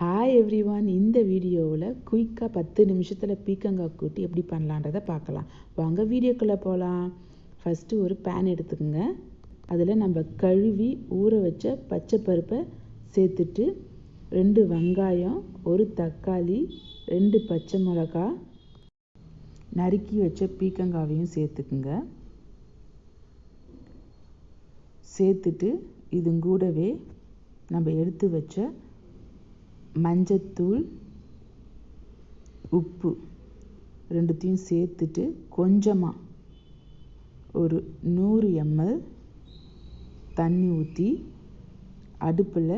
Hi everyone, இந்த வீடியோவில் குயிக்காக 10 நிமிஷத்தில் பீக்கங்காய் கூட்டு எப்படி பண்ணலான்றதை பார்க்கலாம். வாங்க வீடியோக்குள்ளே போகலாம். ஃபஸ்ட்டு ஒரு பேன் எடுத்துக்கோங்க. அதில் நம்ம கழுவி ஊற வச்ச பச்சை பருப்பை சேர்த்துட்டு 2 வெங்காயம், 1 தக்காளி, 2 பச்சை மிளகா, நறுக்கி வச்ச பீக்கங்காவையும் சேர்த்துக்குங்க. சேர்த்துட்டு இது கூடவே நம்ம எடுத்து வச்ச மஞ்சத்தூள், உப்பு ரெண்டுத்தையும் சேர்த்துட்டு கொஞ்சமாக ஒரு 100 ml தண்ணி ஊற்றி அடுப்பில்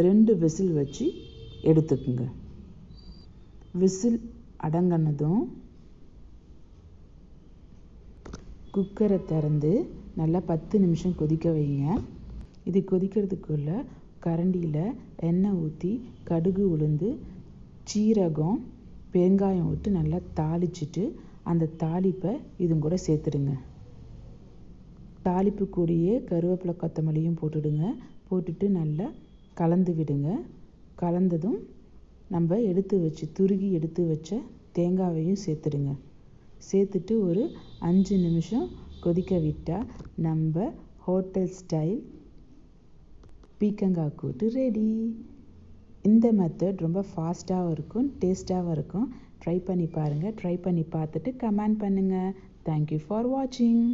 2 விசில் வச்சு எடுத்துக்குங்க. விசில் அடங்கினதும் குக்கரை திறந்து நல்லா 10 நிமிஷம் கொதிக்க வைங்க. இது கொதிக்கிறதுக்குள்ளே கரண்டியில் எண்ணெய் ஊற்றி கடுகு, உளுந்து, சீரகம், பெருங்காயம் விட்டு நல்லா தாளிச்சிட்டு அந்த தாளிப்பை இதுங்க கூட சேர்த்துடுங்க. தாளிப்பு கூடயே கருவேப்பிலை, கொத்தமல்லியும் போட்டுடுங்க. போட்டுட்டு நல்லா கலந்து விடுங்க. கலந்ததும் நம்ம துருகி எடுத்து வச்ச தேங்காயையும் சேர்த்துடுங்க. சேர்த்துட்டு ஒரு 5 நிமிஷம் கொதிக்க விட்டால் நம்ம ஹோட்டல் ஸ்டைல் பீக்கங்காய் கூட்டு ரெடி. இந்த மெத்தட் ரொம்ப ஃபாஸ்ட்டாகவும் இருக்கும், டேஸ்ட்டாகவும் இருக்கும். ட்ரை பண்ணி பாருங்கள். ட்ரை பண்ணி பார்த்துட்டு கமெண்ட் பண்ணுங்கள். தேங்க்யூ ஃபார் வாட்சிங்.